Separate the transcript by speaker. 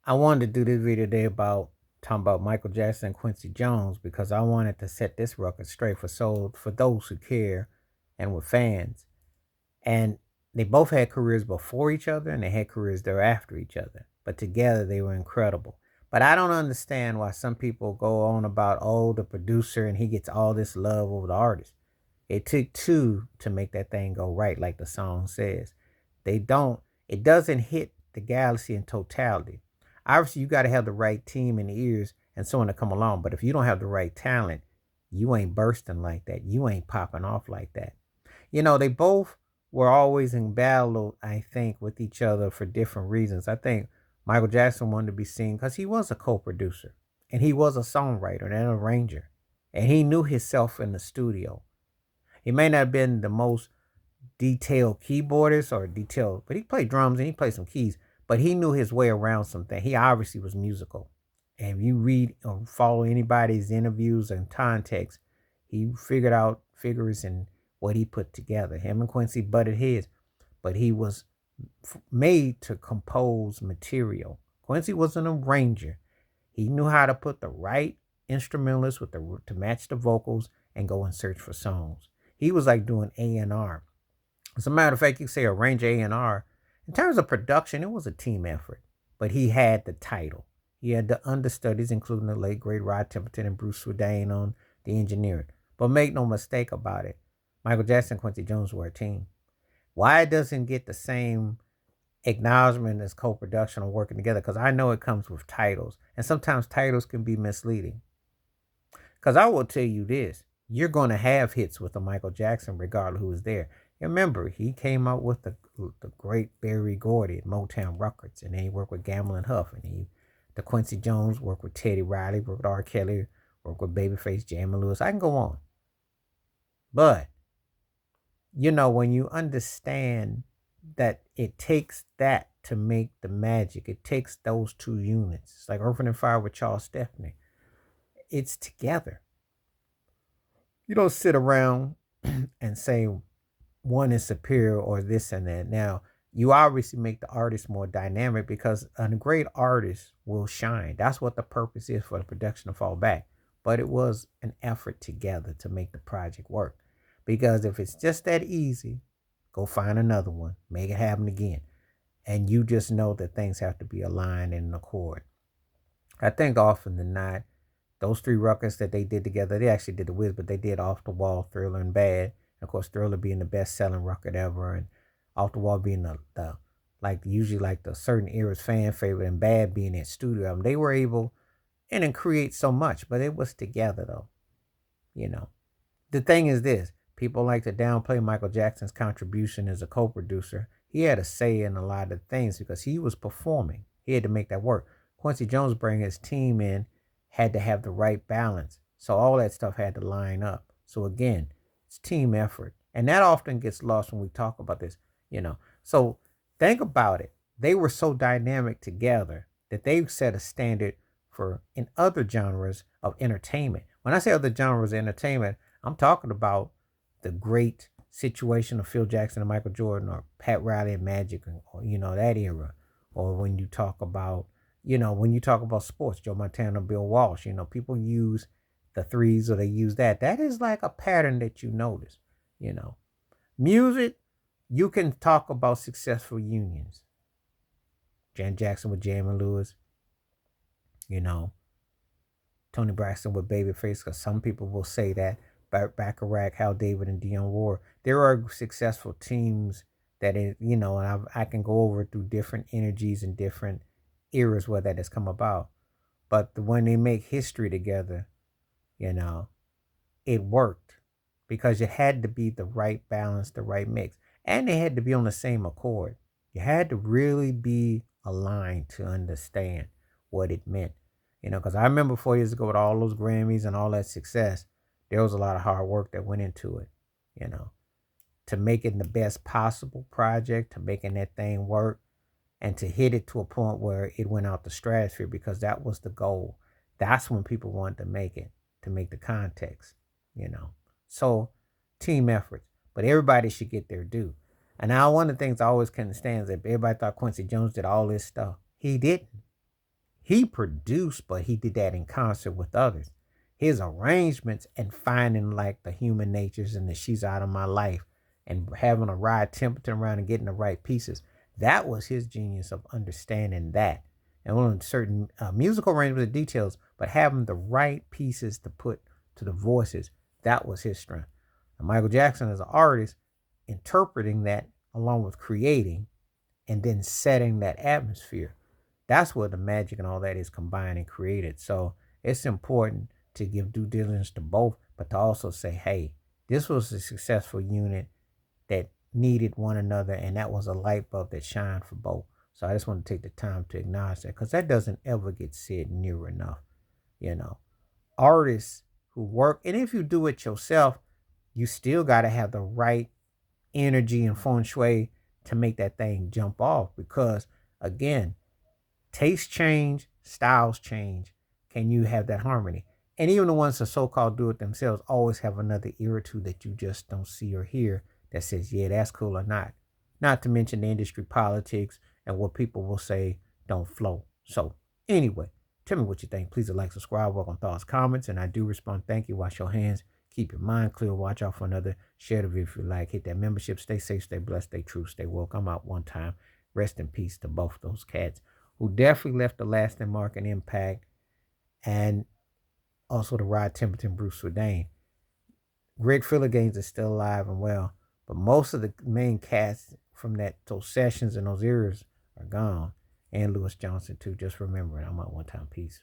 Speaker 1: I wanted to do this video today about talking about Michael Jackson and Quincy Jones because I wanted to set this record straight for those who care and were fans. And they both had careers before each other and they had careers thereafter each other. But together they were incredible. But I don't understand why some people go on about, oh, the producer and he gets all this love over the artist. It took two to make that thing go right, like the song says. They don't, it doesn't hit the galaxy in totality. Obviously, you got to have the right team and ears and someone to come along. But if you don't have the right talent, you ain't bursting like that. You ain't popping off like that. They both were always in battle, I think, with each other for different reasons. I think Michael Jackson wanted to be seen because he was a co producer and he was a songwriter and an arranger. And he knew himself in the studio. He may not have been the most detailed keyboardist or detailed, but he played drums and he played some keys. But he knew his way around something. He obviously was musical. And if you read or follow anybody's interviews and context, he figured out figures and what he put together. Him and Quincy butted heads, but he was made to compose material. Quincy was an arranger. He knew how to put the right instrumentalists to match the vocals and go and search for songs. He was like doing A&R. As a matter of fact, you say arrange A&R. In terms of production, it was a team effort, but he had the title. He had the understudies, including the late great Rod Temperton and Bruce Swedane on the engineering. But make no mistake about it, Michael Jackson and Quincy Jones were a team. Why it doesn't get the same acknowledgement as co-production or working together? Because I know it comes with titles, and sometimes titles can be misleading. Because I will tell you this, you're going to have hits with a Michael Jackson regardless who is there. Remember, he came out with the great Berry Gordy at Motown Records, and then he worked with Gamble and Huff, and the Quincy Jones worked with Teddy Riley, worked with R. Kelly, worked with Babyface, Jamie Lewis. I can go on. But, when you understand that it takes that to make the magic, it takes those two units. It's like Earth and Fire with Charles Stephanie. It's together. You don't sit around and say one is superior or this and that. Now, you obviously make the artist more dynamic because a great artist will shine. That's what the purpose is for the production to fall back. But it was an effort together to make the project work. Because if it's just that easy, go find another one, make it happen again. And you just know that things have to be aligned and in accord. I think often than not, those three records that they did together, they actually did the Wiz, but they did Off the Wall, Thriller, and Bad. And of course, Thriller being the best-selling record ever, and Off the Wall being the usually like the certain era's fan favorite, and Bad being that studio album. They were able and then create so much, but it was together though. The thing is this: people like to downplay Michael Jackson's contribution as a co-producer. He had a say in a lot of things because he was performing. He had to make that work. Quincy Jones bringing his team in had to have the right balance. So all that stuff had to line up. So again, it's team effort. And that often gets lost when we talk about this. So think about it. They were so dynamic together that they set a standard for in other genres of entertainment. When I say other genres of entertainment, I'm talking about the great situation of Phil Jackson and Michael Jordan, or Pat Riley and Magic, or that era. Or when you talk about sports, Joe Montana, Bill Walsh, people use the threes or they use that. That is like a pattern that you notice, you know. Music, you can talk about successful unions. Jan Jackson with Jamie Lewis, you know, Tony Braxton with Babyface, because some people will say that. Bacharach, Hal David, and Dionne Ward. There are successful teams that, and I can go over through different energies and different eras where that has come about. But when they make history together, it worked because it had to be the right balance, the right mix. And they had to be on the same accord. You had to really be aligned to understand what it meant. Because I remember 4 years ago with all those Grammys and all that success, there was a lot of hard work that went into it, to make it the best possible project, to making that thing work, and to hit it to a point where it went out the stratosphere, because that was the goal. That's when people wanted to make it, to make the context. So team efforts, but everybody should get their due. And now one of the things I always can understand is that everybody thought Quincy Jones did all this stuff. He didn't. He produced, but he did that in concert with others. His arrangements and finding like the human natures and the she's out of my life and having a ride Templeton around and getting the right pieces. That was his genius of understanding that. And on certain musical arrangements and details, but having the right pieces to put to the voices, that was his strength. And Michael Jackson as an artist, interpreting that along with creating and then setting that atmosphere. That's where the magic and all that is combined and created. So it's important to give due diligence to both, but to also say, hey, this was a successful unit that needed one another, and that was a light bulb that shined for both. So I just want to take the time to acknowledge that because that doesn't ever get said near enough. You know, artists who work, and if you do it yourself, you still got to have the right energy and feng shui to make that thing jump off because, again, tastes change, styles change. Can you have that harmony? And even the ones that so-called do it themselves always have another ear or two that you just don't see or hear that says, yeah, that's cool or not. Not to mention the industry politics and what people will say don't flow. So anyway, tell me what you think. Please like, subscribe, welcome thoughts, comments, and I do respond. Thank you. Wash your hands. Keep your mind clear. Watch out for another. Share the video if you like. Hit that membership. Stay safe, stay blessed, stay true, stay woke. I'm out one time. Rest in peace to both those cats who definitely left a lasting mark and impact, and also the Rod Templeton, Bruce Swedane. Greg Gaines is still alive and well, but most of the main cast from those sessions and those eras are gone. And Lewis Johnson too. Just remember it. I'm out one time. Peace.